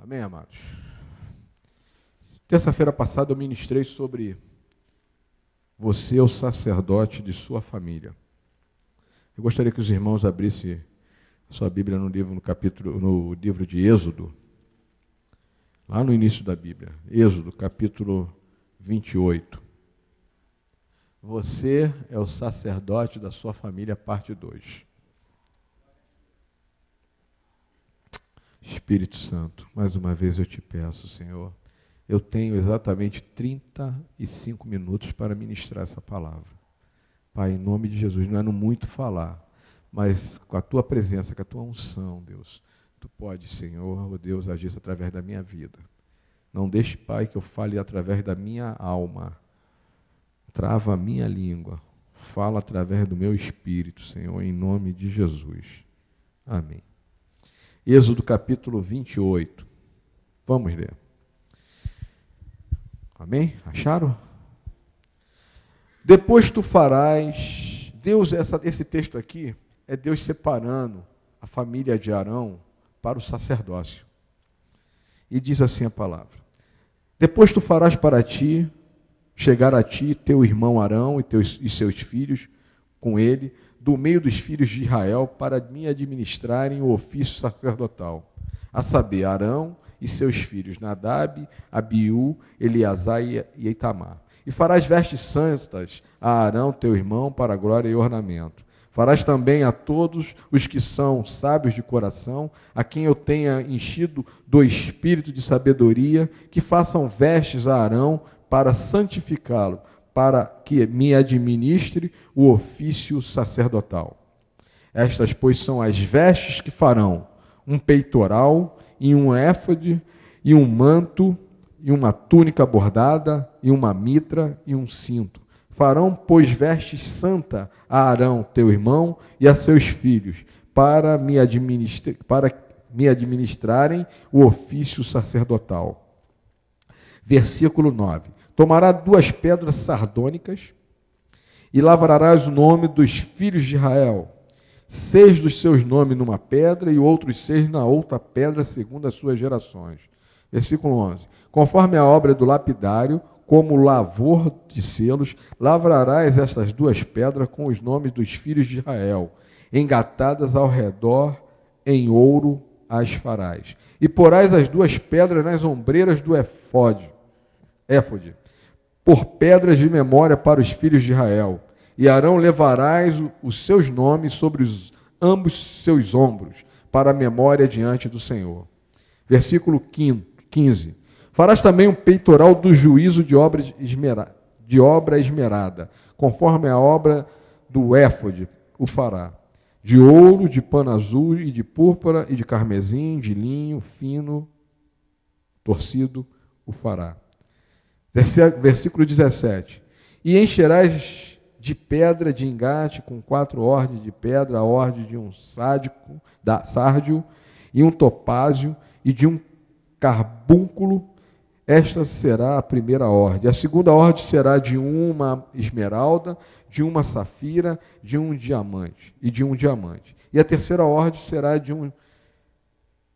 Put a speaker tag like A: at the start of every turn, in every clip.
A: Amém, amados? Terça-feira passada eu ministrei sobre você, o sacerdote de sua família. Eu gostaria que os irmãos abrissem a sua Bíblia no livro de Êxodo, lá no início da Bíblia. Êxodo, capítulo 28. Você é o sacerdote da sua família, parte 2. Espírito Santo, mais uma vez eu te peço, Senhor, eu tenho exatamente 35 minutos para ministrar essa palavra. Pai, em nome de Jesus, não é no muito falar, mas com a tua presença, com a tua unção, Deus, tu pode, Senhor, oh Deus, agir através da minha vida. Não deixe, Pai, que eu fale através da minha alma. Trava a minha língua. Fala através do meu espírito, Senhor, em nome de Jesus. Amém. Êxodo capítulo 28. Vamos ler. Amém? Acharam? Depois tu farás... Deus, esse texto aqui é Deus separando a família de Arão para o sacerdócio. E diz assim a palavra. Depois tu farás para ti, chegar a ti, teu irmão Arão e seus filhos com ele, do meio dos filhos de Israel, para me administrarem o ofício sacerdotal, a saber, Arão e seus filhos, Nadab, Abiú, Eleazar e Itamar. E farás vestes santas a Arão, teu irmão, para glória e ornamento. Farás também a todos os que são sábios de coração, a quem eu tenha enchido do espírito de sabedoria, que façam vestes a Arão para santificá-lo, para que me administre o ofício sacerdotal. Estas, pois, são as vestes que farão um peitoral, e um éfode, e um manto, e uma túnica bordada, e uma mitra, e um cinto. Farão, pois, vestes santa a Arão, teu irmão, e a seus filhos, para me administrarem o ofício sacerdotal. Versículo 9. Tomará 2 pedras sardônicas e lavrarás o nome dos filhos de Israel, 6 dos seus nomes numa pedra e outros 6 na outra pedra, segundo as suas gerações. Versículo 11. Conforme a obra do lapidário, como lavor de selos, lavrarás estas 2 pedras com os nomes dos filhos de Israel, engatadas ao redor, em ouro as farás. E porás as 2 pedras nas ombreiras do éfode, por pedras de memória para os filhos de Israel. E Arão levarás os seus nomes sobre ambos seus ombros, para a memória diante do Senhor. Versículo 15. Farás também um peitoral do juízo de obra esmerada, conforme a obra do éfode o fará. De ouro, de pano azul, e de púrpura, e de carmesim, de linho fino, torcido, o fará. Versículo 17. E encherás de pedra de engate com 4 ordens de pedra, a ordem de um sárdio, e um topázio, e de um carbúnculo. Esta será a primeira ordem. A segunda ordem será de uma esmeralda, de uma safira, de um diamante. E a terceira ordem será de um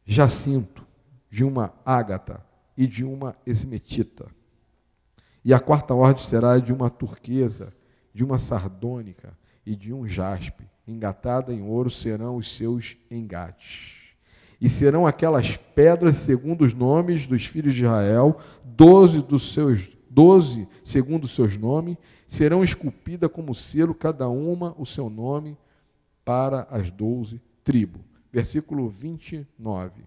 A: jacinto, de uma ágata e de uma esmetita. E a quarta ordem será de uma turquesa, de uma sardônica e de um jaspe. Engatada em ouro serão os seus engates. E serão aquelas pedras segundo os nomes dos filhos de Israel, 12 segundo os seus nomes, serão esculpidas como selo, cada uma o seu nome, para as 12 tribos. Versículo 29.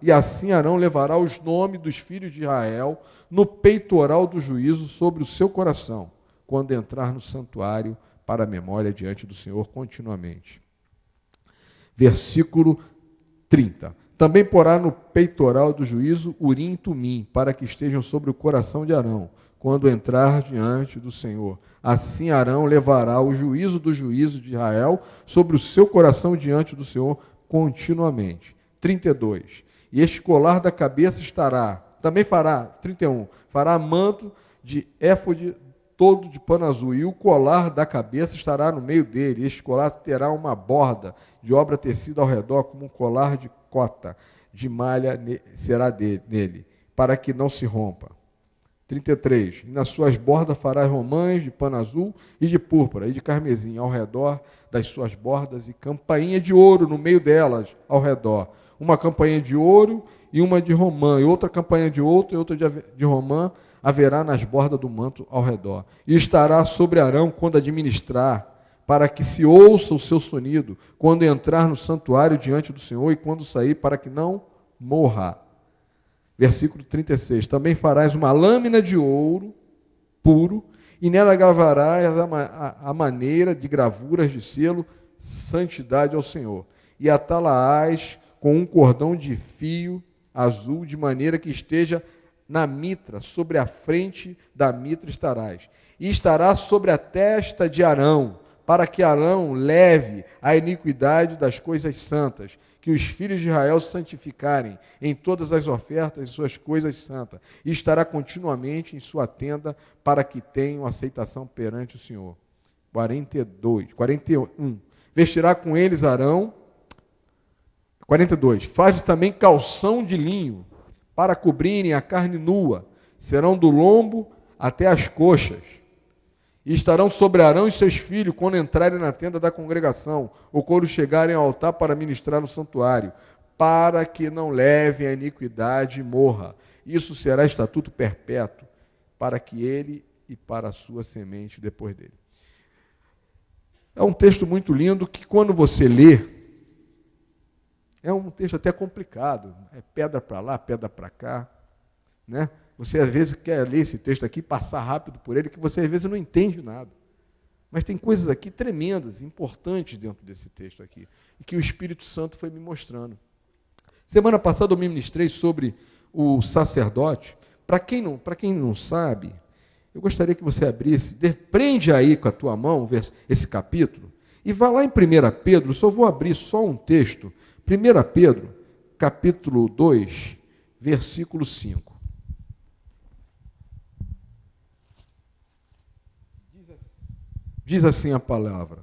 A: E assim Arão levará os nomes dos filhos de Israel no peitoral do juízo sobre o seu coração, quando entrar no santuário para a memória diante do Senhor continuamente. Versículo 30. Também porá no peitoral do juízo Urim e Tumim, para que estejam sobre o coração de Arão, quando entrar diante do Senhor. Assim Arão levará o juízo do juízo de Israel sobre o seu coração diante do Senhor continuamente. 32. E este colar da cabeça também fará, 31, fará manto de éfode todo de pano azul, e o colar da cabeça estará no meio dele. Este colar terá uma borda de obra tecida ao redor, como um colar de cota, de malha será nele, para que não se rompa. 33. Nas suas bordas farás romãs de pano azul e de púrpura e de carmesim ao redor das suas bordas e campainha de ouro no meio delas ao redor. Uma campainha de ouro e uma de romã, e outra campainha de ouro e outra de romã haverá nas bordas do manto ao redor. E estará sobre Arão quando administrar, para que se ouça o seu sonido, quando entrar no santuário diante do Senhor e quando sair, para que não morra. Versículo 36. Também farás uma lâmina de ouro puro, e nela gravarás a maneira de gravuras de selo, santidade ao Senhor. E atá-la-ás com um cordão de fio azul, de maneira que esteja na mitra, sobre a frente da mitra estarás. E estará sobre a testa de Arão, para que Arão leve a iniquidade das coisas santas, que os filhos de Israel santificarem em todas as ofertas e suas coisas santas, e estará continuamente em sua tenda, para que tenham aceitação perante o Senhor. 41. Vestirá com eles Arão. 42. Faz também calção de linho, para cobrirem a carne nua, serão do lombo até as coxas. E estarão sobre Arão e seus filhos quando entrarem na tenda da congregação, ou quando chegarem ao altar para ministrar no santuário, para que não levem a iniquidade e morra. Isso será estatuto perpétuo, para que ele e para a sua semente depois dele. É um texto muito lindo que, quando você lê, é um texto até complicado. É pedra para lá, pedra para cá, né? Você, às vezes, quer ler esse texto aqui, passar rápido por ele, que você, às vezes, não entende nada. Mas tem coisas aqui tremendas, importantes dentro desse texto aqui, e que o Espírito Santo foi me mostrando. Semana passada eu me ministrei sobre o sacerdote. Para quem não sabe, eu gostaria que você abrisse, prende aí com a tua mão esse capítulo, e vá lá em 1 Pedro, só vou abrir só um texto, 1 Pedro, capítulo 2, versículo 5. Diz assim a palavra.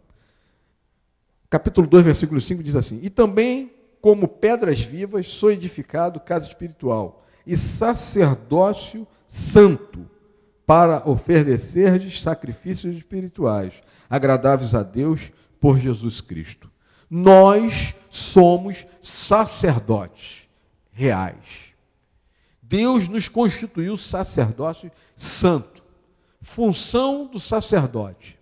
A: Capítulo 2, versículo 5 diz assim: E também, como pedras vivas, sou edificado casa espiritual e sacerdócio santo, para oferecerdes sacrifícios espirituais, agradáveis a Deus por Jesus Cristo. Nós somos sacerdotes reais. Deus nos constituiu sacerdócio santo. Função do sacerdote.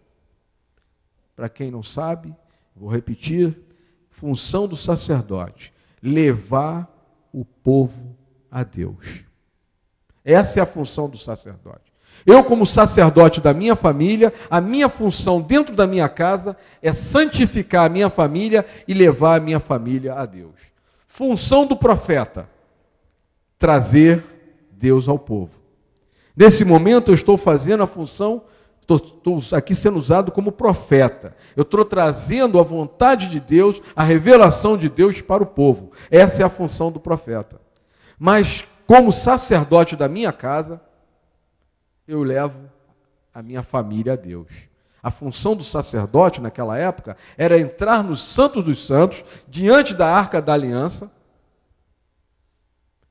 A: Para quem não sabe, vou repetir, função do sacerdote, levar o povo a Deus. Essa é a função do sacerdote. Eu, como sacerdote da minha família, a minha função dentro da minha casa é santificar a minha família e levar a minha família a Deus. Função do profeta, trazer Deus ao povo. Nesse momento eu estou fazendo a função, estou aqui sendo usado como profeta. Eu estou trazendo a vontade de Deus, a revelação de Deus para o povo. Essa é a função do profeta. Mas, como sacerdote da minha casa, eu levo a minha família a Deus. A função do sacerdote naquela época era entrar no Santo dos Santos, diante da Arca da Aliança,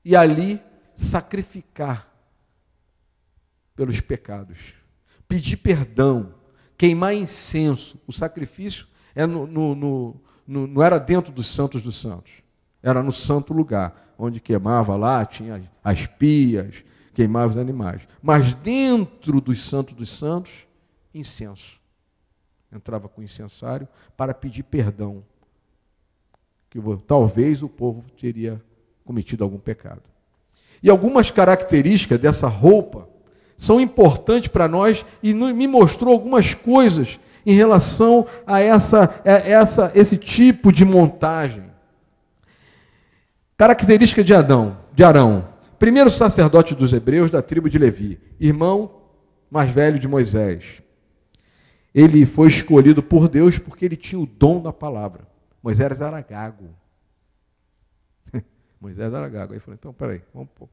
A: e ali sacrificar pelos pecados, pedir perdão, queimar incenso. O sacrifício não era dentro dos Santos dos Santos, era no santo lugar, onde queimava lá, tinha as pias, queimava os animais. Mas dentro dos Santos dos Santos, incenso. Entrava com incensário para pedir perdão, que talvez o povo teria cometido algum pecado. E algumas características dessa roupa são importantes para nós e me mostrou algumas coisas em relação a esse tipo de montagem. Característica de Arão. Primeiro sacerdote dos hebreus da tribo de Levi, irmão mais velho de Moisés. Ele foi escolhido por Deus porque ele tinha o dom da palavra. Moisés era gago. Moisés era gago. Aí falou, então, peraí, vamos pôr.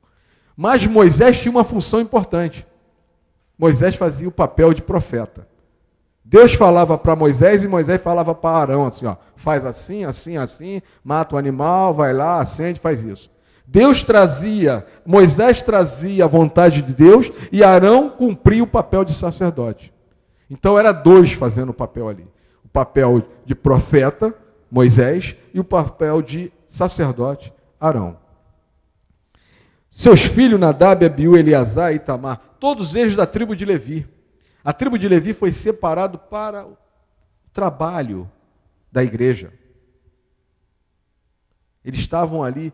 A: Mas Moisés tinha uma função importante. Moisés fazia o papel de profeta. Deus falava para Moisés e Moisés falava para Arão, assim, ó, faz assim, assim, assim, mata o animal, vai lá, acende, faz isso. Moisés trazia a vontade de Deus e Arão cumpria o papel de sacerdote. Então era dois fazendo o papel ali. O papel de profeta, Moisés, e o papel de sacerdote, Arão. Seus filhos, Nadab, Abiú, Eleazar e Itamar, todos eles da tribo de Levi. A tribo de Levi foi separado para o trabalho da igreja. Eles estavam ali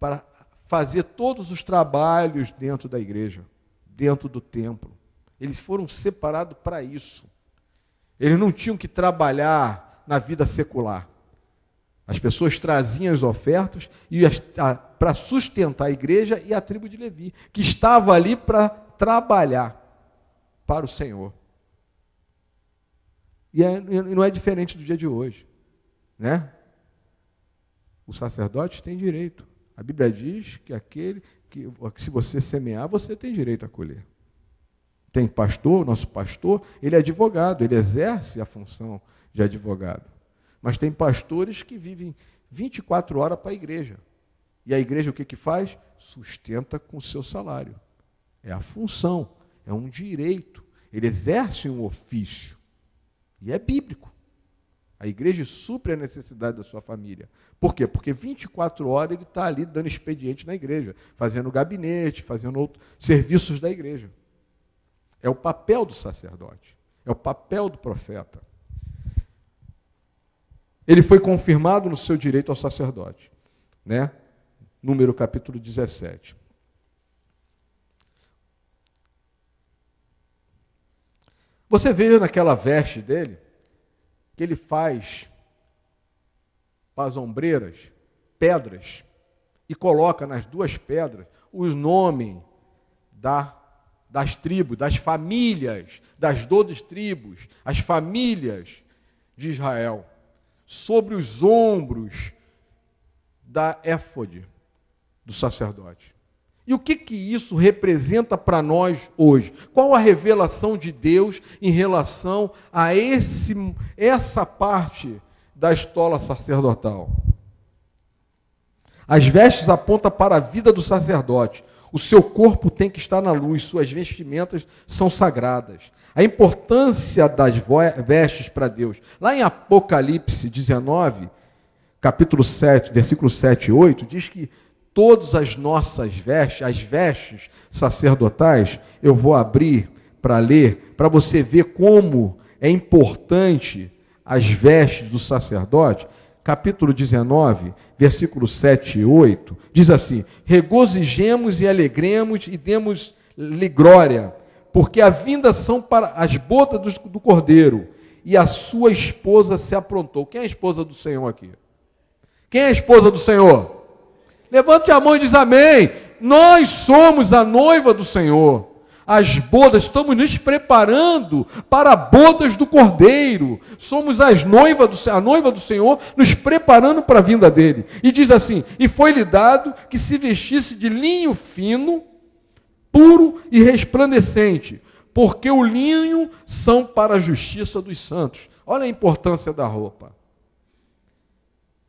A: para fazer todos os trabalhos dentro da igreja, dentro do templo. Eles foram separados para isso. Eles não tinham que trabalhar na vida secular. As pessoas traziam as ofertas para sustentar a igreja e a tribo de Levi, que estava ali para trabalhar para o Senhor. E não é diferente do dia de hoje, né? O sacerdote tem direito. A Bíblia diz que que se você semear, você tem direito a colher. Tem pastor, nosso pastor, ele é advogado, ele exerce a função de advogado. Mas tem pastores que vivem 24 horas para a igreja. E a igreja o que faz? Sustenta com o seu salário. É a função, é um direito. Ele exerce um ofício. E é bíblico. A igreja supre a necessidade da sua família. Por quê? Porque 24 horas ele está ali dando expediente na igreja, fazendo gabinete, fazendo outros serviços da igreja. É o papel do sacerdote, é o papel do profeta. Ele foi confirmado no seu direito ao sacerdote, né? Número capítulo 17. Você vê naquela veste dele, que ele faz para as ombreiras, pedras, e coloca nas duas pedras os nomes das tribos, das famílias, das 12 tribos, as famílias de Israel, sobre os ombros da éfode do sacerdote. E o que isso representa para nós hoje? Qual a revelação de Deus em relação a essa parte da estola sacerdotal? As vestes apontam para a vida do sacerdote. O seu corpo tem que estar na luz, suas vestimentas são sagradas. A importância das vestes para Deus. Lá em Apocalipse 19, capítulo 7, versículo 7 e 8, diz que todas as nossas vestes, as vestes sacerdotais, eu vou abrir para ler, para você ver como é importante as vestes do sacerdote. Capítulo 19, versículos 7 e 8, diz assim: regozijemos e alegremos e demos-lhe glória, porque a vinda são para as bodas do Cordeiro, e a sua esposa se aprontou. Quem é a esposa do Senhor aqui? Quem é a esposa do Senhor? Levante a mão e diz amém. Nós somos a noiva do Senhor. As bodas, estamos nos preparando para bodas do Cordeiro. Somos a noiva do Senhor, nos preparando para a vinda dele. E diz assim: e foi-lhe dado que se vestisse de linho fino, puro e resplandecente, porque o linho são para a justiça dos santos. Olha a importância da roupa.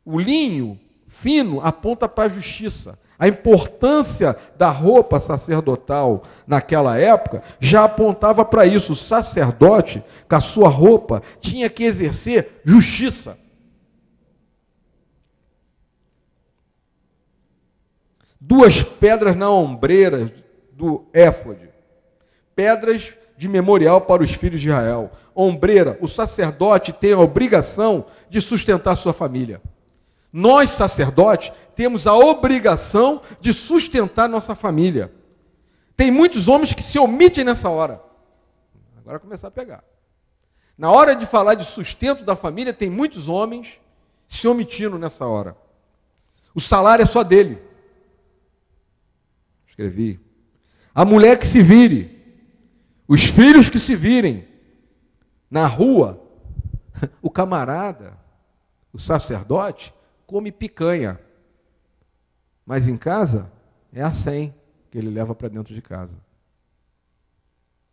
A: O linho fino aponta para a justiça. A importância da roupa sacerdotal naquela época já apontava para isso. O sacerdote, com a sua roupa, tinha que exercer justiça. Duas pedras na ombreira do éfode. Pedras de memorial para os filhos de Israel. Ombreira, o sacerdote tem a obrigação de sustentar sua família. Nós, sacerdotes, temos a obrigação de sustentar nossa família. Tem muitos homens que se omitem nessa hora. Agora começar a pegar. Na hora de falar de sustento da família, tem muitos homens se omitindo nessa hora. O salário é só dele. Escrevi. A mulher que se vire, os filhos que se virem. Na rua, o camarada, o sacerdote, come picanha, mas em casa é a 100 que ele leva para dentro de casa.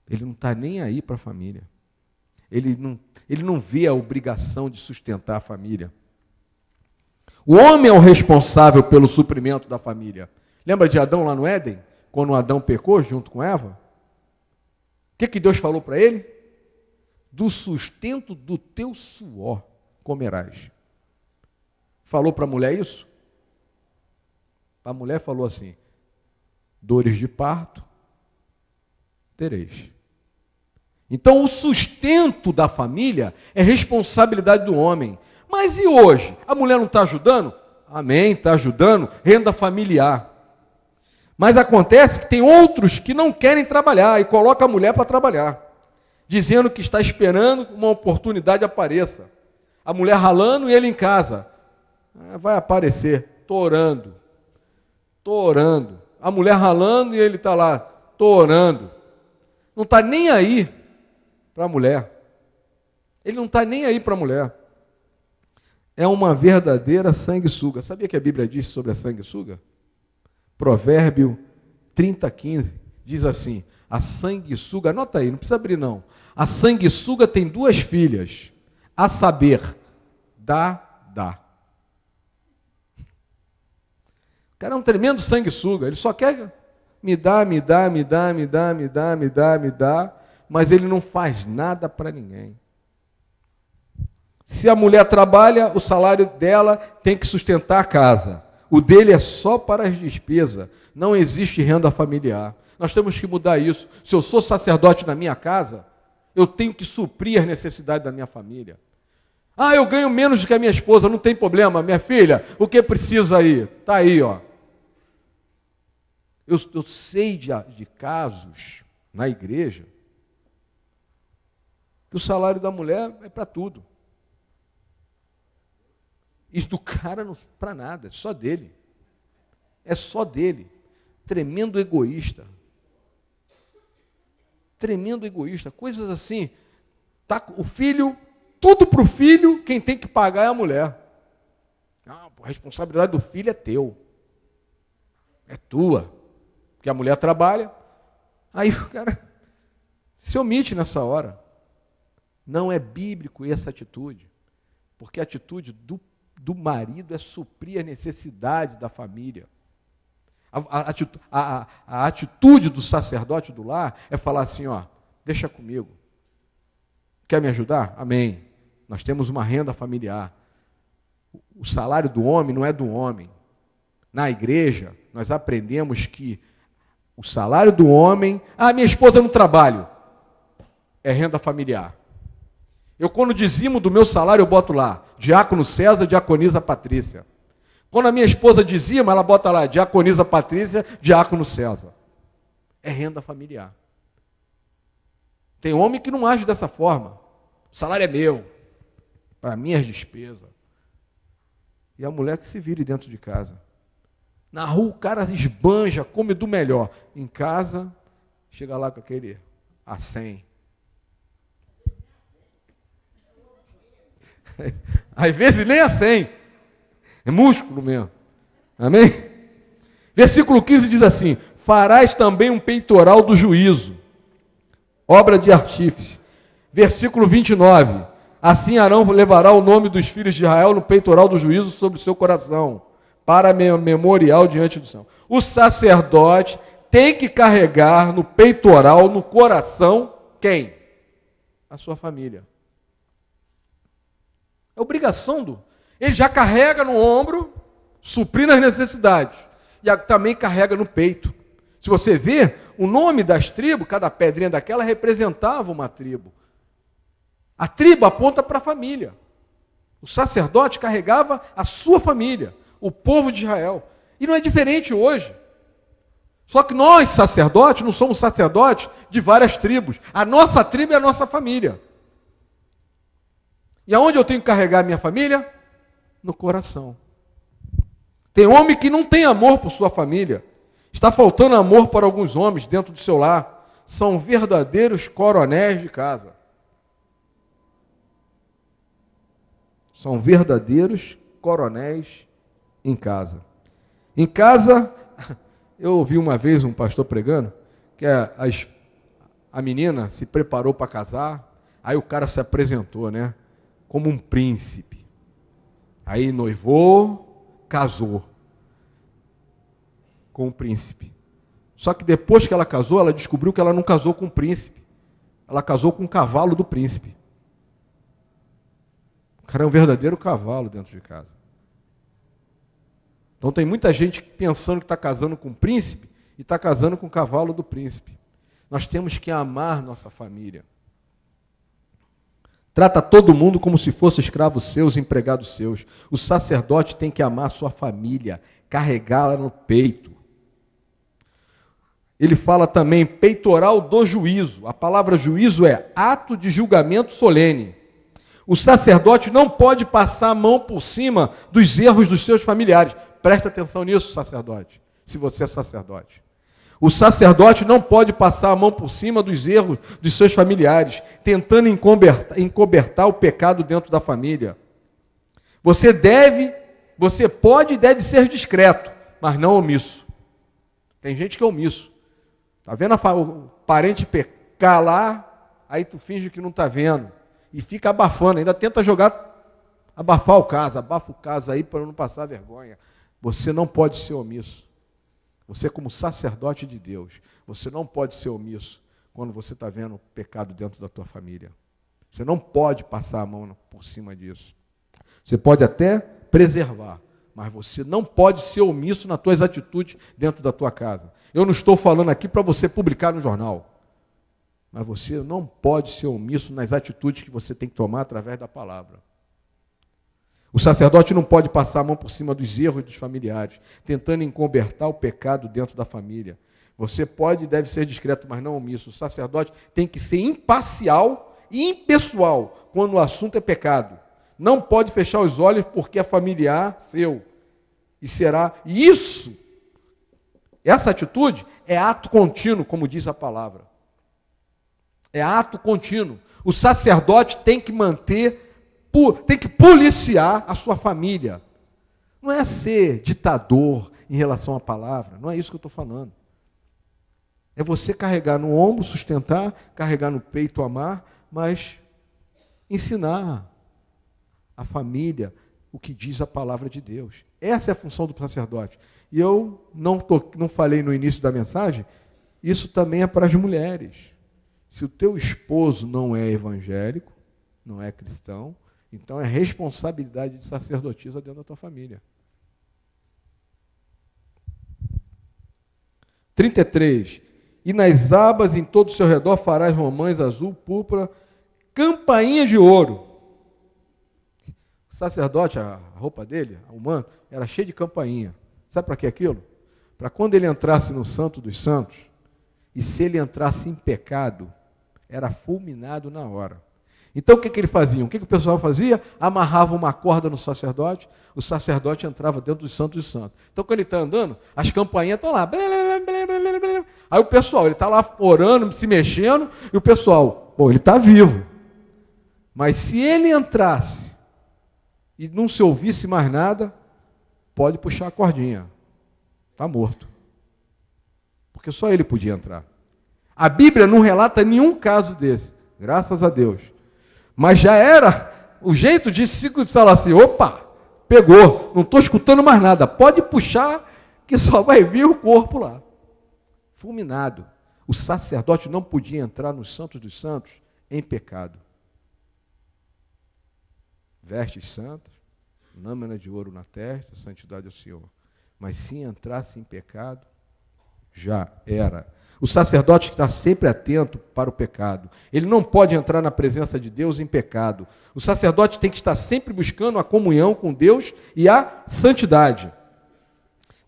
A: Ele não está nem aí para a família. Ele não vê a obrigação de sustentar a família. O homem é o responsável pelo suprimento da família. Lembra de Adão lá no Éden? Quando Adão pecou junto com Eva? O que Deus falou para ele? Do sustento do teu suor comerás. Falou para a mulher isso? A mulher falou assim: dores de parto tereis. Então, o sustento da família é responsabilidade do homem. Mas e hoje? A mulher não está ajudando? Amém, está ajudando, renda familiar. Mas acontece que tem outros que não querem trabalhar e colocam a mulher para trabalhar, dizendo que está esperando que uma oportunidade apareça. A mulher ralando e ele em casa. Vai aparecer, estou orando. Estou orando. A mulher ralando e ele está lá, estou orando. Não está nem aí para a mulher. Ele não está nem aí para a mulher. É uma verdadeira sanguessuga. Sabia que a Bíblia diz sobre a sanguessuga? Provérbio 30:15 diz assim: a sanguessuga, anota aí, não precisa abrir não. A sanguessuga tem 2 filhas, a saber, dá. O cara é um tremendo sanguessuga, ele só quer me dá, mas ele não faz nada para ninguém. Se a mulher trabalha, o salário dela tem que sustentar a casa. O dele é só para as despesas. Não existe renda familiar. Nós temos que mudar isso. Se eu sou sacerdote na minha casa, eu tenho que suprir as necessidades da minha família. Ah, eu ganho menos do que a minha esposa, não tem problema. Minha filha, o que precisa aí? Está aí, ó. Eu sei de casos na igreja que o salário da mulher é para tudo. E do cara não para nada, é só dele. É só dele. Tremendo egoísta. Tremendo egoísta. Coisas assim. Tá, o filho, tudo para o filho, quem tem que pagar é a mulher. Ah, a responsabilidade do filho é teu. É tua. Porque a mulher trabalha. Aí o cara se omite nessa hora. Não é bíblico essa atitude. Porque a atitude do marido é suprir a necessidade da família. A atitude do sacerdote do lar é falar assim, ó, deixa comigo. Quer me ajudar? Amém. Nós temos uma renda familiar. O salário do homem não é do homem. Na igreja, nós aprendemos que o salário do homem... Ah, minha esposa não trabalha. É renda familiar. Eu, quando dizimo do meu salário, eu boto lá, diácono César, diaconisa Patrícia. Quando a minha esposa dizima, ela bota lá, diaconisa Patrícia, diácono César. É renda familiar. Tem homem que não age dessa forma. O salário é meu, para minhas despesas. E a mulher que se vire dentro de casa. Na rua o cara esbanja, come do melhor. Em casa, chega lá com aquele a 100. Às vezes nem a 100. É músculo mesmo. Amém? Versículo 15 diz assim: farás também um peitoral do juízo, obra de artífice. Versículo 29. Assim Arão levará o nome dos filhos de Israel no peitoral do juízo sobre o seu coração, para memorial diante do Senhor. O sacerdote tem que carregar no peitoral, no coração, quem? A sua família. É obrigação do... Ele já carrega no ombro, suprindo as necessidades. E também carrega no peito. Se você vê, o nome das tribos, cada pedrinha daquela representava uma tribo. A tribo aponta para a família. O sacerdote carregava a sua família, o povo de Israel. E não é diferente hoje. Só que nós, sacerdotes, não somos sacerdotes de várias tribos. A nossa tribo é a nossa família. E aonde eu tenho que carregar a minha família? No coração. Tem homem que não tem amor por sua família. Está faltando amor para alguns homens dentro do seu lar. São verdadeiros coronéis de casa. São verdadeiros coronéis em casa. Em casa, eu ouvi uma vez um pastor pregando, que a menina se preparou para casar, aí o cara se apresentou, né? Como um príncipe. Aí noivou, casou. com o príncipe. Só que depois que ela casou, ela descobriu que ela não casou com o príncipe. Ela casou com o cavalo do príncipe. O cara é um verdadeiro cavalo dentro de casa. Então tem muita gente pensando que está casando com o príncipe e está casando com o cavalo do príncipe. Nós temos que amar nossa família. Trata todo mundo como se fosse escravos seus, empregados seus. O sacerdote tem que amar sua família, carregá-la no peito. Ele fala também peitoral do juízo. A palavra juízo é ato de julgamento solene. O sacerdote não pode passar a mão por cima dos erros dos seus familiares. Presta atenção nisso, sacerdote, se você é sacerdote. O sacerdote não pode passar a mão por cima dos erros dos seus familiares, tentando encobertar o pecado dentro da família. Você pode e deve ser discreto, mas não omisso. Tem gente que é omisso. Está vendo o parente pecar lá, aí tu finge que não está vendo. E fica abafando, ainda tenta abafar o caso, abafa o caso aí para não passar vergonha. Você não pode ser omisso. Você, como sacerdote de Deus, você não pode ser omisso quando você está vendo o pecado dentro da tua família. Você não pode passar a mão por cima disso. Você pode até preservar, mas você não pode ser omisso nas tuas atitudes dentro da tua casa. Eu não estou falando aqui para você publicar no jornal, mas você não pode ser omisso nas atitudes que você tem que tomar através da palavra. O sacerdote não pode passar a mão por cima dos erros dos familiares, tentando encobertar o pecado dentro da família. Você pode e deve ser discreto, mas não omisso. O sacerdote tem que ser imparcial e impessoal quando o assunto é pecado. Não pode fechar os olhos porque é familiar seu. E será isso. Essa atitude é ato contínuo, como diz a palavra. É ato contínuo. O sacerdote tem que tem que policiar a sua família. Não é ser ditador em relação à palavra, não é isso que eu estou falando. É você carregar no ombro, sustentar, carregar no peito, amar, mas ensinar a família o que diz a palavra de Deus. Essa é a função do sacerdote. E eu não falei no início da mensagem, isso também é para as mulheres. Se o teu esposo não é evangélico, não é cristão, então é responsabilidade de sacerdotisa dentro da tua família. 33. E nas abas em todo o seu redor farás romãs azul, púrpura, campainha de ouro. O sacerdote, a roupa dele, o manto, era cheia de campainha. Sabe para que aquilo? Para quando ele entrasse no Santo dos Santos, e se ele entrasse em pecado, era fulminado na hora. Então o que ele fazia? O que o pessoal fazia? Amarrava uma corda no sacerdote, o sacerdote entrava dentro do Santo dos Santos. Então quando ele está andando, as campainhas estão lá. Aí o pessoal, ele está lá orando, se mexendo, e o pessoal, ele está vivo. Mas se ele entrasse e não se ouvisse mais nada, pode puxar a cordinha. Está morto. Porque só ele podia entrar. A Bíblia não relata nenhum caso desse, graças a Deus. Mas já era o jeito de se falar assim, opa, pegou, não estou escutando mais nada, pode puxar que só vai vir o corpo lá. Fulminado. O sacerdote não podia entrar nos Santos dos Santos em pecado. Vestes santas, lâmina de ouro na testa, santidade ao Senhor. Mas se entrasse em pecado, já era. O sacerdote está sempre atento para o pecado. Ele não pode entrar na presença de Deus em pecado. O sacerdote tem que estar sempre buscando a comunhão com Deus e a santidade.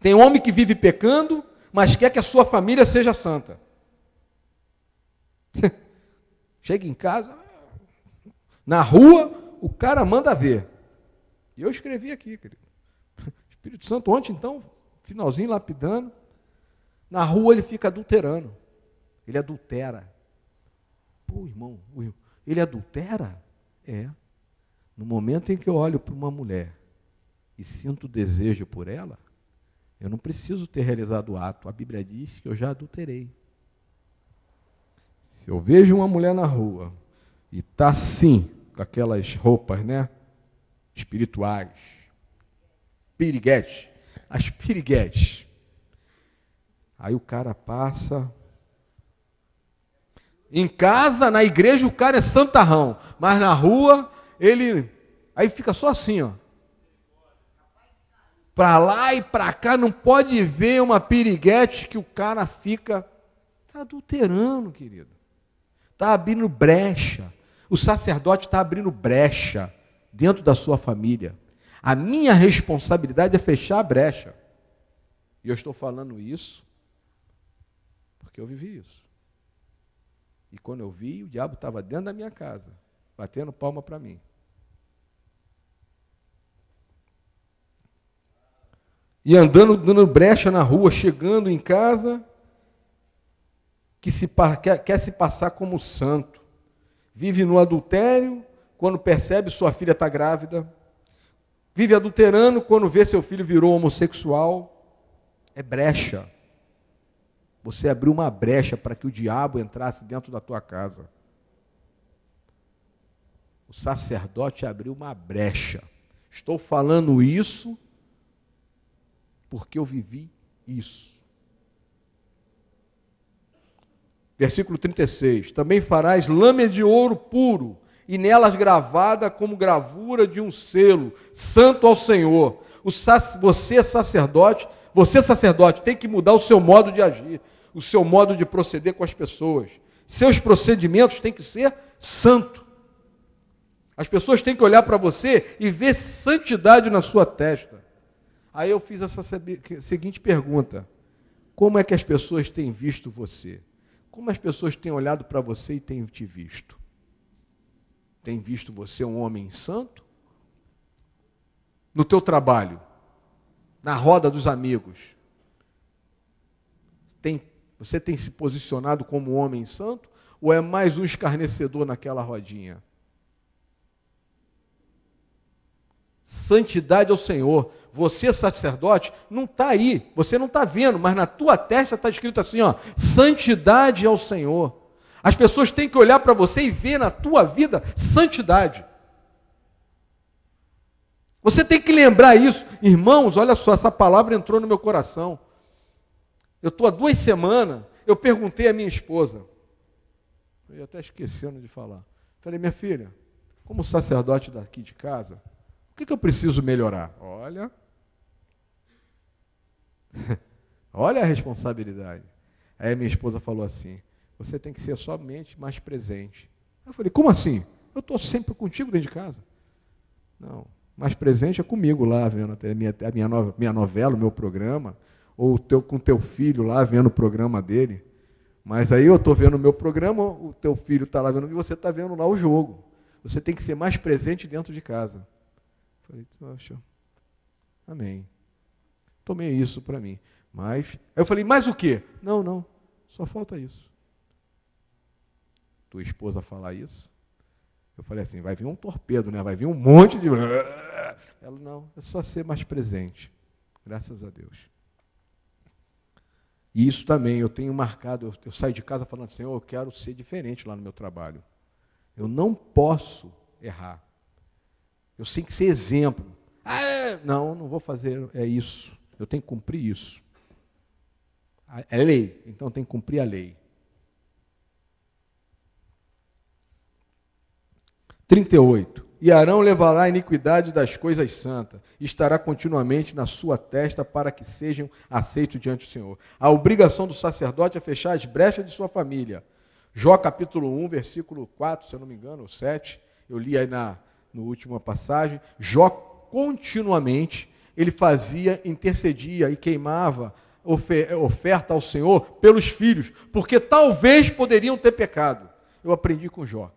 A: Tem homem que vive pecando, mas quer que a sua família seja santa. Chega em casa, na rua, o cara manda ver. E eu escrevi aqui, querido. Espírito Santo ontem, então, finalzinho lapidando. Na rua ele fica adulterando. Ele adultera. Pô, irmão, ele adultera? É. No momento em que eu olho para uma mulher e sinto desejo por ela, eu não preciso ter realizado o ato. A Bíblia diz que eu já adulterei. Se eu vejo uma mulher na rua e está assim, com aquelas roupas, né, espirituais, piriguete, as piriguetes, Aí o cara passa. Em casa, na igreja, o cara é santarrão. Mas na rua, ele... Aí fica só assim, ó. Para lá e para cá, não pode ver uma piriguete que o cara fica... Está adulterando, querido. Está abrindo brecha. O sacerdote está abrindo brecha dentro da sua família. A minha responsabilidade é fechar a brecha. E eu estou falando isso porque eu vivi isso. E quando eu vi, o diabo estava dentro da minha casa, batendo palma para mim. E andando, dando brecha na rua, chegando em casa, quer se passar como santo. Vive no adultério, quando percebe sua filha está grávida. Vive adulterando, quando vê seu filho virou homossexual. É brecha. Você abriu uma brecha para que o diabo entrasse dentro da tua casa. O sacerdote abriu uma brecha. Estou falando isso porque eu vivi isso. Versículo 36. Também farás lâmina de ouro puro, e nelas gravada como gravura de um selo, santo ao Senhor. Você, sacerdote, tem que mudar o seu modo de agir, o seu modo de proceder com as pessoas. Seus procedimentos têm que ser santo. As pessoas têm que olhar para você e ver santidade na sua testa. Aí eu fiz essa seguinte pergunta: como é que as pessoas têm visto você? Como as pessoas têm olhado para você e têm te visto? Tem visto você um homem santo? No teu trabalho, na roda dos amigos, você tem se posicionado como um homem santo? Ou é mais um escarnecedor naquela rodinha? Santidade ao Senhor. Você, sacerdote, não está aí, você não está vendo, mas na tua testa está escrito assim, ó, santidade ao Senhor. As pessoas têm que olhar para você e ver na tua vida santidade. Você tem que lembrar isso. Irmãos, olha só, essa palavra entrou no meu coração. Eu estou há 2 semanas, eu perguntei à minha esposa, eu ia até esquecendo de falar. Falei, minha filha, como sacerdote daqui de casa, o que eu preciso melhorar? Olha a responsabilidade. Aí a minha esposa falou assim, você tem que ser somente mais presente. Eu falei, como assim? Eu estou sempre contigo dentro de casa. Não, mais presente é comigo lá, vendo a minha novela, o meu programa, ou com teu filho lá, vendo o programa dele. Mas aí eu estou vendo o meu programa, o teu filho está lá vendo, e você está vendo lá o jogo. Você tem que ser mais presente dentro de casa. Falei, poxa, amém. Tomei isso para mim. Mas, aí eu falei, mais o quê? Não, só falta isso. Tua esposa falar isso? Eu falei assim, vai vir um torpedo, né? Vai vir um monte de... Ela, não, é só ser mais presente. Graças a Deus. E isso também, eu tenho marcado, eu saio de casa falando assim, eu quero ser diferente lá no meu trabalho. Eu não posso errar. Eu tenho que ser exemplo. Não vou fazer, é isso. Eu tenho que cumprir isso. É lei, então eu tenho que cumprir a lei. 38. E Arão levará a iniquidade das coisas santas, e estará continuamente na sua testa para que sejam aceitos diante do Senhor. A obrigação do sacerdote é fechar as brechas de sua família. Jó capítulo 1, versículo 4, se eu não me engano, ou 7, eu li aí na última passagem. Jó continuamente, ele intercedia e queimava oferta ao Senhor pelos filhos, porque talvez poderiam ter pecado. Eu aprendi com Jó.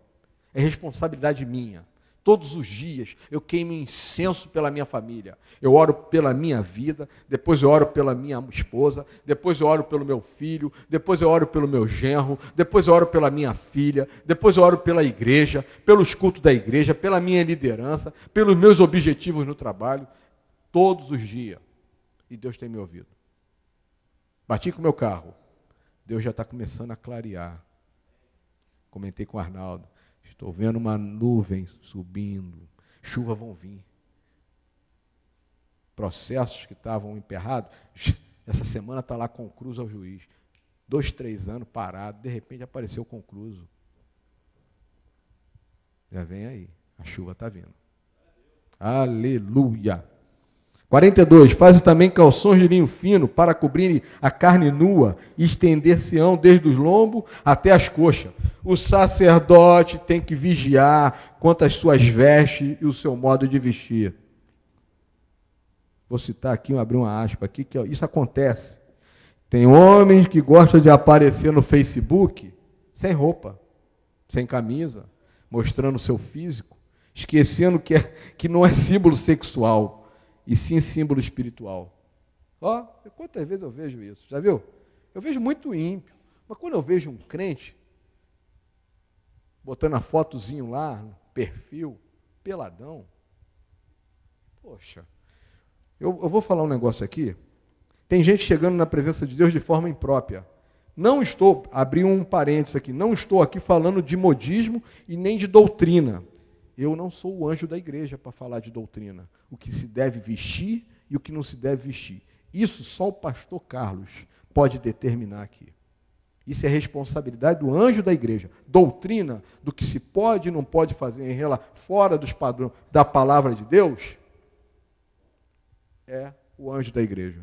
A: É responsabilidade minha. Todos os dias eu queimo incenso pela minha família. Eu oro pela minha vida, depois eu oro pela minha esposa, depois eu oro pelo meu filho, depois eu oro pelo meu genro, depois eu oro pela minha filha, depois eu oro pela igreja, pelos cultos da igreja, pela minha liderança, pelos meus objetivos no trabalho, todos os dias. E Deus tem me ouvido. Bati com o meu carro. Deus já está começando a clarear. Comentei com o Arnaldo. Estou vendo uma nuvem subindo, chuva vão vir. Processos que estavam emperrados, Essa semana está lá concluso ao juiz. 2, 3 anos parado, de repente apareceu concluso. Já vem aí, a chuva está vindo. Aleluia! 42, faz também calções de linho fino para cobrir a carne nua e estender-se-ão desde os lombos até as coxas. O sacerdote tem que vigiar quanto às suas vestes e o seu modo de vestir. Vou citar aqui, vou abrir uma aspa aqui, que isso acontece. Tem homens que gostam de aparecer no Facebook sem roupa, sem camisa, mostrando o seu físico, esquecendo que não é símbolo sexual, e sim símbolo espiritual. Ó, quantas vezes eu vejo isso? Já viu? Eu vejo muito ímpio, mas quando eu vejo um crente botando a fotozinho lá, no perfil, peladão, poxa, eu vou falar um negócio aqui. Tem gente chegando na presença de Deus de forma imprópria. Não estou, abri um parênteses aqui, não estou aqui falando de modismo e nem de doutrina. Eu não sou o anjo da igreja para falar de doutrina. O que se deve vestir e o que não se deve vestir. Isso só o pastor Carlos pode determinar aqui. Isso é responsabilidade do anjo da igreja. Doutrina do que se pode e não pode fazer fora dos padrões da palavra de Deus é o anjo da igreja.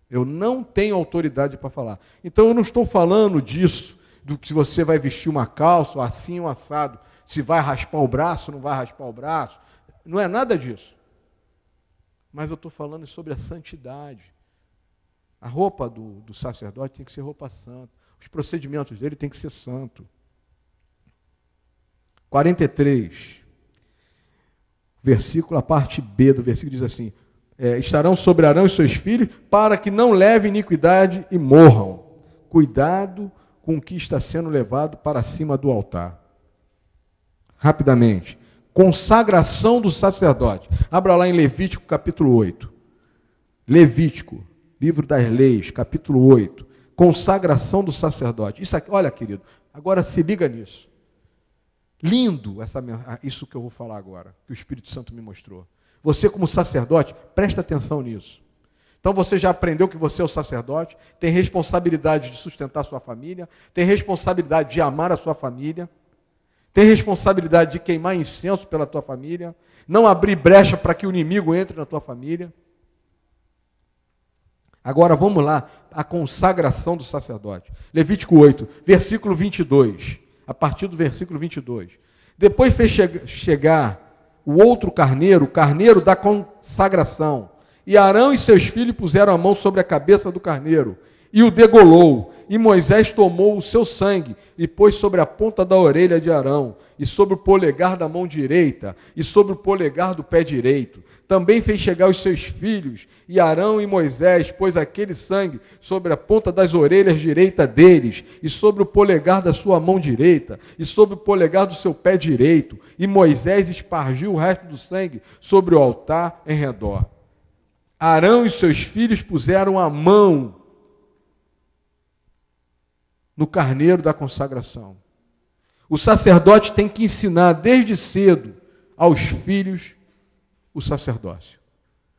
A: Eu não tenho autoridade para falar. Então eu não estou falando disso, do que você vai vestir uma calça, assim, um assado, se vai raspar o braço, não vai raspar o braço. Não é nada disso. Mas eu estou falando sobre a santidade. A roupa do sacerdote tem que ser roupa santa. Os procedimentos dele tem que ser santo. 43. Versículo, a parte B do versículo diz assim: estarão sobre Arão e seus filhos, para que não levem iniquidade e morram. Cuidado com o que está sendo levado para cima do altar. Rapidamente. Consagração do sacerdote. Abra lá em Levítico, capítulo 8. Levítico, livro das leis, capítulo 8. Consagração do sacerdote. Isso aqui, olha, querido, agora se liga nisso. Lindo isso que eu vou falar agora, que o Espírito Santo me mostrou. Você, como sacerdote, presta atenção nisso. Então você já aprendeu que você é o sacerdote, tem responsabilidade de sustentar a sua família, tem responsabilidade de amar a sua família, tem responsabilidade de queimar incenso pela tua família, não abrir brecha para que o inimigo entre na tua família. Agora vamos lá, a consagração do sacerdote. Levítico 8, versículo 22, a partir do versículo 22. Depois fez chegar o outro carneiro, o carneiro da consagração. E Arão e seus filhos puseram a mão sobre a cabeça do carneiro e o degolou. E Moisés tomou o seu sangue e pôs sobre a ponta da orelha de Arão, e sobre o polegar da mão direita, e sobre o polegar do pé direito. Também fez chegar os seus filhos, e Arão e Moisés pôs aquele sangue sobre a ponta das orelhas direita deles, e sobre o polegar da sua mão direita, e sobre o polegar do seu pé direito. E Moisés espargiu o resto do sangue sobre o altar em redor. Arão e seus filhos puseram a mão no carneiro da consagração. O sacerdote tem que ensinar desde cedo aos filhos o sacerdócio.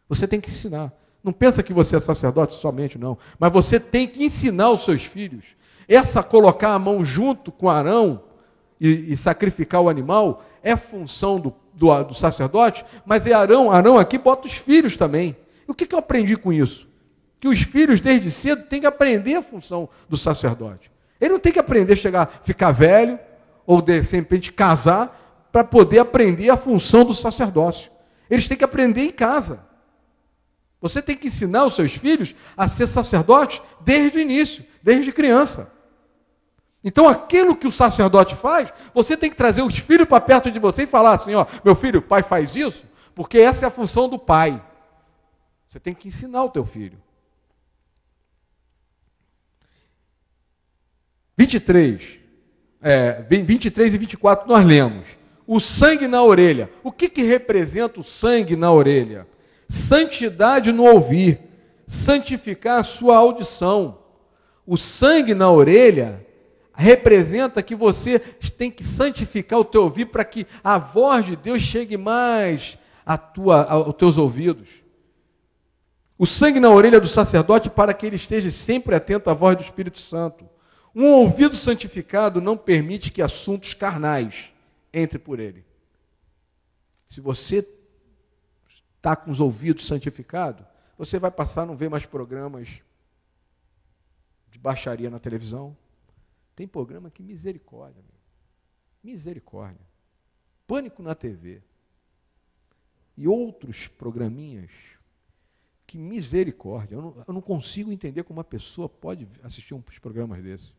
A: Você tem que ensinar. Não pensa que você é sacerdote somente, não. Mas você tem que ensinar os seus filhos. Colocar a mão junto com Arão e sacrificar o animal é função do sacerdote, mas é Arão aqui bota os filhos também. E o que eu aprendi com isso? Que os filhos desde cedo têm que aprender a função do sacerdote. Ele não tem que aprender a ficar velho, ou de repente casar, para poder aprender a função do sacerdócio. Eles têm que aprender em casa. Você tem que ensinar os seus filhos a ser sacerdotes desde o início, desde criança. Então, aquilo que o sacerdote faz, você tem que trazer os filhos para perto de você e falar assim, ó, meu filho, o pai faz isso, porque essa é a função do pai. Você tem que ensinar o teu filho. 23 e 24 nós lemos. O sangue na orelha. O que representa o sangue na orelha? Santidade no ouvir. Santificar a sua audição. O sangue na orelha representa que você tem que santificar o teu ouvido para que a voz de Deus chegue mais aos teus ouvidos. O sangue na orelha do sacerdote para que ele esteja sempre atento à voz do Espírito Santo. Um ouvido santificado não permite que assuntos carnais entrem por ele. Se você está com os ouvidos santificados, você vai passar a não ver mais programas de baixaria na televisão. Tem programa que misericórdia, amigo. Misericórdia. Pânico na TV. E outros programinhas que misericórdia. Eu não consigo entender como uma pessoa pode assistir uns programas desses.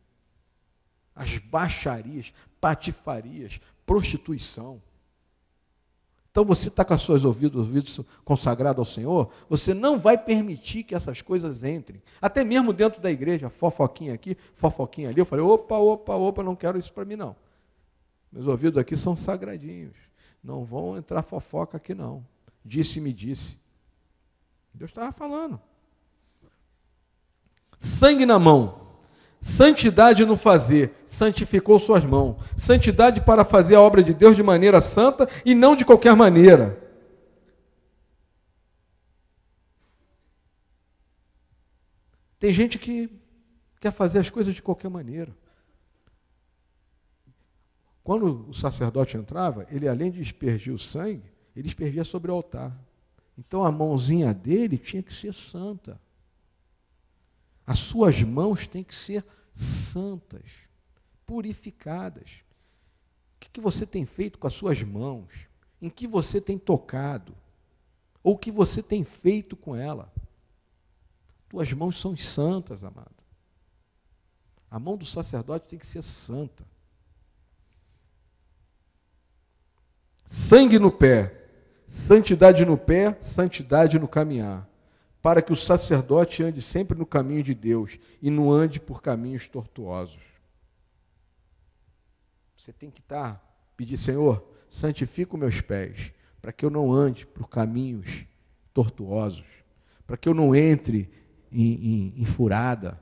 A: As baixarias, patifarias, prostituição. Então você está com os seus ouvidos consagrados ao Senhor, você não vai permitir que essas coisas entrem. Até mesmo dentro da igreja, fofoquinha aqui, fofoquinha ali. Eu falei, opa, não quero isso para mim não. Meus ouvidos aqui são sagradinhos. Não vão entrar fofoca aqui não. Disse-me disse. Deus estava falando. Sangue na mão. Santidade no fazer, santificou suas mãos. Santidade para fazer a obra de Deus de maneira santa e não de qualquer maneira. Tem gente que quer fazer as coisas de qualquer maneira. Quando o sacerdote entrava, ele além de aspergir o sangue, ele aspergia sobre o altar. Então a mãozinha dele tinha que ser santa. As suas mãos têm que ser santas, purificadas. O que você tem feito com as suas mãos? Em que você tem tocado? Ou o que você tem feito com ela? Tuas mãos são santas, amado. A mão do sacerdote tem que ser santa. Sangue no pé, santidade no pé, santidade no caminhar. Para que o sacerdote ande sempre no caminho de Deus e não ande por caminhos tortuosos. Você tem que pedir, Senhor, santifica os meus pés, para que eu não ande por caminhos tortuosos, para que eu não entre em furada.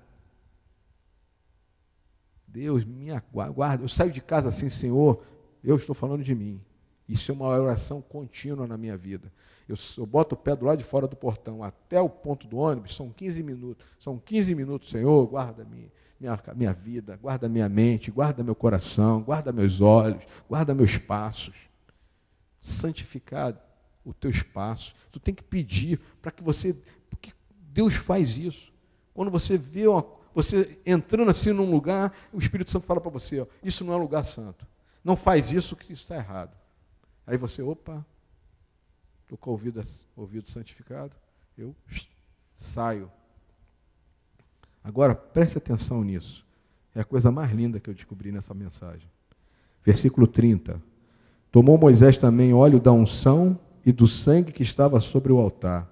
A: Deus, me guarda. Eu saio de casa assim, Senhor, eu estou falando de mim. Isso é uma oração contínua na minha vida. Eu boto o pé do lado de fora do portão até o ponto do ônibus, são 15 minutos. São 15 minutos, Senhor, guarda minha vida, guarda minha mente, guarda meu coração, guarda meus olhos, guarda meus passos. Santificar o teu espaço. Tu tem que pedir para que você... Porque Deus faz isso. Quando você vê você entrando assim num lugar, o Espírito Santo fala para você, ó, isso não é lugar santo. Não faz isso, que isso está errado. Aí você, opa, estou com o ouvido santificado, eu saio. Agora, preste atenção nisso. É a coisa mais linda que eu descobri nessa mensagem. Versículo 30. Tomou Moisés também óleo da unção e do sangue que estava sobre o altar,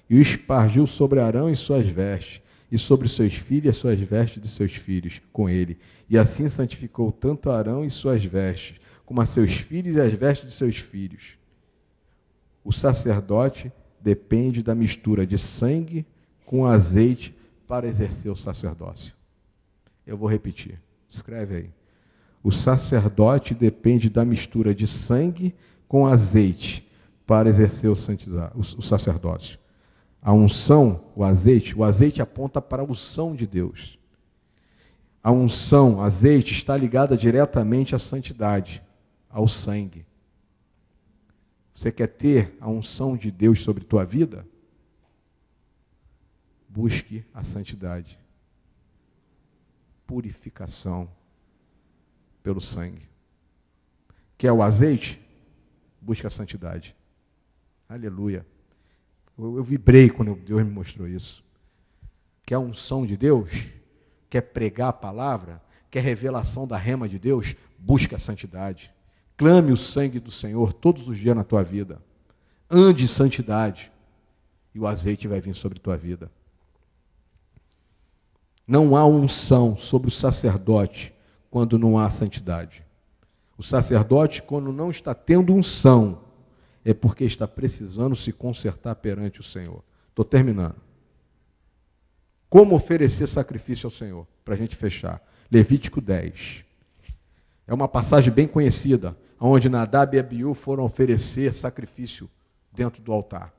A: e o espargiu sobre Arão e suas vestes, e sobre seus filhos e as suas vestes de seus filhos com ele. E assim santificou tanto Arão e suas vestes, como a seus filhos e as vestes de seus filhos. O sacerdote depende da mistura de sangue com azeite para exercer o sacerdócio. Eu vou repetir, escreve aí. O sacerdote depende da mistura de sangue com azeite para exercer o sacerdócio. A unção, o azeite aponta para a unção de Deus. A unção, azeite, está ligada diretamente à santidade, ao sangue. Você quer ter a unção de Deus sobre tua vida? Busque a santidade. Purificação pelo sangue. Quer o azeite? Busque a santidade. Aleluia. Eu vibrei quando Deus me mostrou isso. Quer a unção de Deus? Quer pregar a palavra? Quer revelação da rema de Deus? Busque a santidade. Clame o sangue do Senhor todos os dias na tua vida. Ande em santidade. E o azeite vai vir sobre tua vida. Não há unção sobre o sacerdote quando não há santidade. O sacerdote, quando não está tendo unção, é porque está precisando se consertar perante o Senhor. Estou terminando. Como oferecer sacrifício ao Senhor? Para a gente fechar. Levítico 10. É uma passagem bem conhecida, onde Nadab e Abiú foram oferecer sacrifício dentro do altar,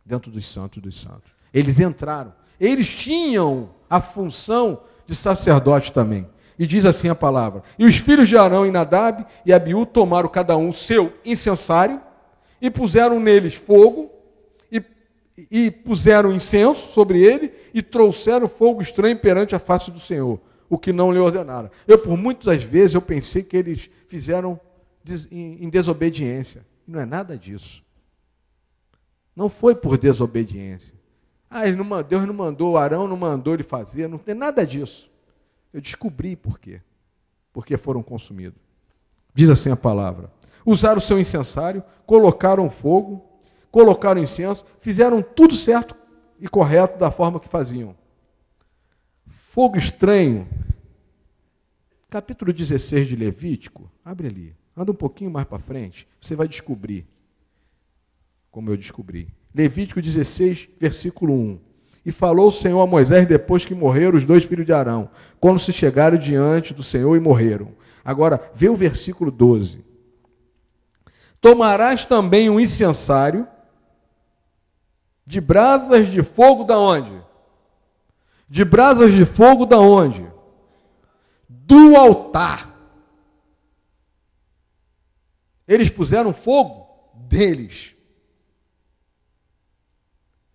A: dentro dos santos dos santos. Eles entraram. Eles tinham a função de sacerdote também. E diz assim a palavra: e os filhos de Arão e Nadab e Abiú tomaram cada um seu incensário e puseram neles fogo e puseram incenso sobre ele e trouxeram fogo estranho perante a face do Senhor, o que não lhe ordenara. Por muitas vezes eu pensei que eles fizeram em desobediência. Não é nada disso. Não foi por desobediência. Deus não mandou, Arão não mandou ele fazer, não tem nada disso. Eu descobri por quê. Porque foram consumidos. Diz assim a palavra: usaram o seu incensário, colocaram fogo, colocaram incenso, fizeram tudo certo e correto da forma que faziam. Fogo estranho, capítulo 16 de Levítico, abre ali, anda um pouquinho mais para frente, você vai descobrir, como eu descobri. Levítico 16, versículo 1. E falou o Senhor a Moisés depois que morreram os 2 filhos de Arão, quando se chegaram diante do Senhor e morreram. Agora, vê o versículo 12. Tomarás também um incensário de brasas de fogo da onde? De brasas de fogo da onde? Do altar. Eles puseram fogo deles.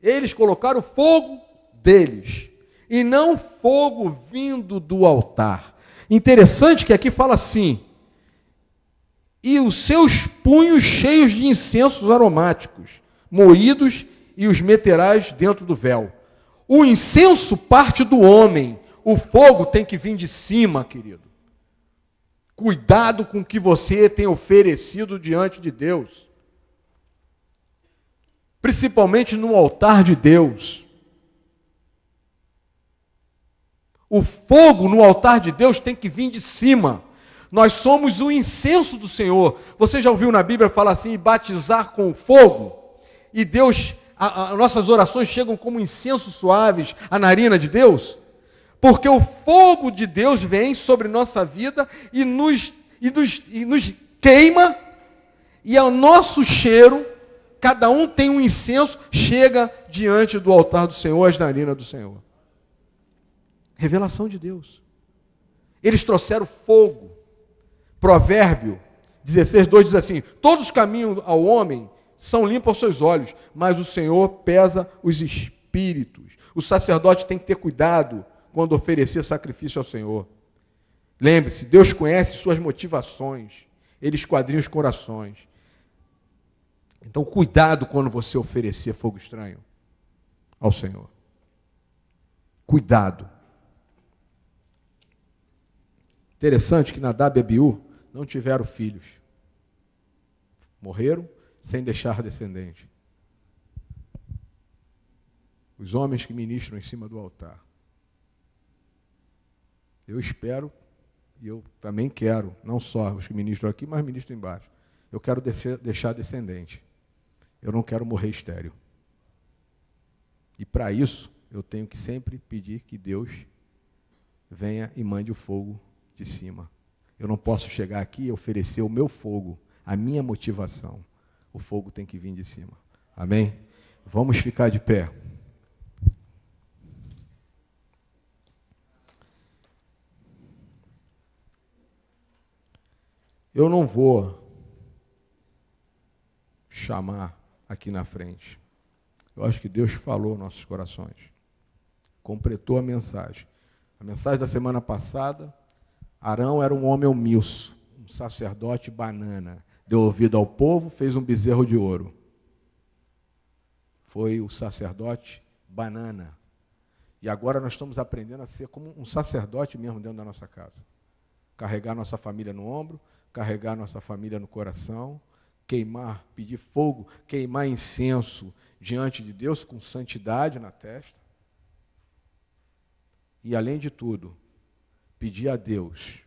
A: Eles colocaram fogo deles. E não fogo vindo do altar. Interessante que aqui fala assim: e os seus punhos cheios de incensos aromáticos, moídos, e os meterás dentro do véu. O incenso parte do homem, o fogo tem que vir de cima, querido. Cuidado com o que você tem oferecido diante de Deus. Principalmente no altar de Deus. O fogo no altar de Deus tem que vir de cima. Nós somos o incenso do Senhor. Você já ouviu na Bíblia falar assim, batizar com fogo? E Deus, nossas orações chegam como incensos suaves à narina de Deus? Porque o fogo de Deus vem sobre nossa vida e nos queima, e o nosso cheiro, cada um tem um incenso, chega diante do altar do Senhor, às narinas do Senhor. Revelação de Deus. Eles trouxeram fogo. Provérbio 16, 2 diz assim: todos os caminhos ao homem são limpos aos seus olhos, mas o Senhor pesa os espíritos. O sacerdote tem que ter cuidado quando oferecer sacrifício ao Senhor. Lembre-se, Deus conhece suas motivações, Ele esquadrinha os corações. Então, cuidado quando você oferecer fogo estranho ao Senhor. Cuidado. Interessante que Nadab e Abiú não tiveram filhos. Morreram sem deixar descendente. Os homens que ministram em cima do altar. Eu espero, e eu também quero, não só os que ministram aqui, mas ministram embaixo. Eu quero deixar descendente. Eu não quero morrer estéril. E para isso, eu tenho que sempre pedir que Deus venha e mande o fogo de cima. Eu não posso chegar aqui e oferecer o meu fogo, a minha motivação. O fogo tem que vir de cima. Amém? Vamos ficar de pé. Eu não vou chamar aqui na frente. Eu acho que Deus falou aos nossos corações. Completou a mensagem. A mensagem da semana passada, Arão era um homem omisso, um sacerdote banana. Deu ouvido ao povo, fez um bezerro de ouro. Foi o sacerdote banana. E agora nós estamos aprendendo a ser como um sacerdote mesmo dentro da nossa casa. Carregar nossa família no ombro, carregar nossa família no coração, queimar, pedir fogo, queimar incenso diante de Deus com santidade na testa. E, além de tudo, pedir a Deus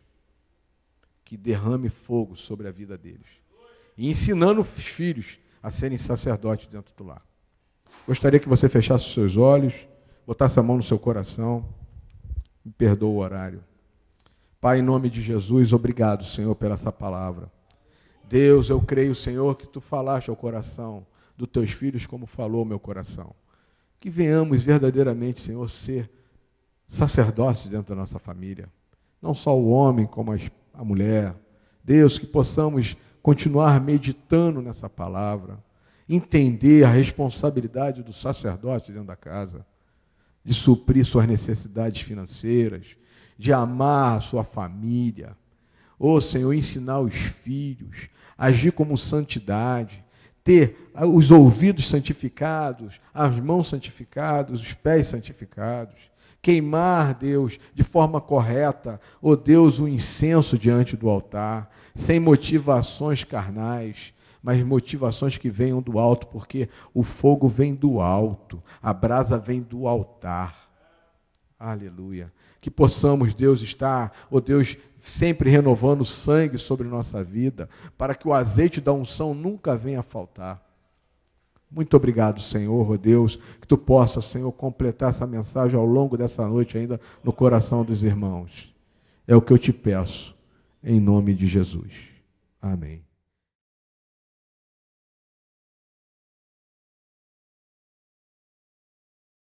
A: que derrame fogo sobre a vida deles. E ensinando os filhos a serem sacerdotes dentro do lar. Gostaria que você fechasse os seus olhos, botasse a mão no seu coração. Me perdoa o horário. Pai, em nome de Jesus, obrigado, Senhor, pela essa palavra. Deus, eu creio, Senhor, que Tu falaste ao coração dos Teus filhos como falou o meu coração. Que venhamos verdadeiramente, Senhor, ser sacerdotes dentro da nossa família. Não só o homem, como a mulher. Deus, que possamos continuar meditando nessa palavra, entender a responsabilidade do sacerdote dentro da casa, de suprir suas necessidades financeiras, de amar a sua família. Ô Senhor, ensinar os filhos, agir como santidade, ter os ouvidos santificados, as mãos santificadas, os pés santificados, queimar, Deus, de forma correta, ó Deus, o incenso diante do altar, sem motivações carnais, mas motivações que venham do alto, porque o fogo vem do alto, a brasa vem do altar. Aleluia. Que possamos, Deus, estar, ó Deus, sempre renovando o sangue sobre nossa vida, para que o azeite da unção nunca venha a faltar. Muito obrigado, Senhor, ó Deus, que Tu possa, Senhor, completar essa mensagem ao longo dessa noite ainda no coração dos irmãos. É o que eu te peço, em nome de Jesus. Amém.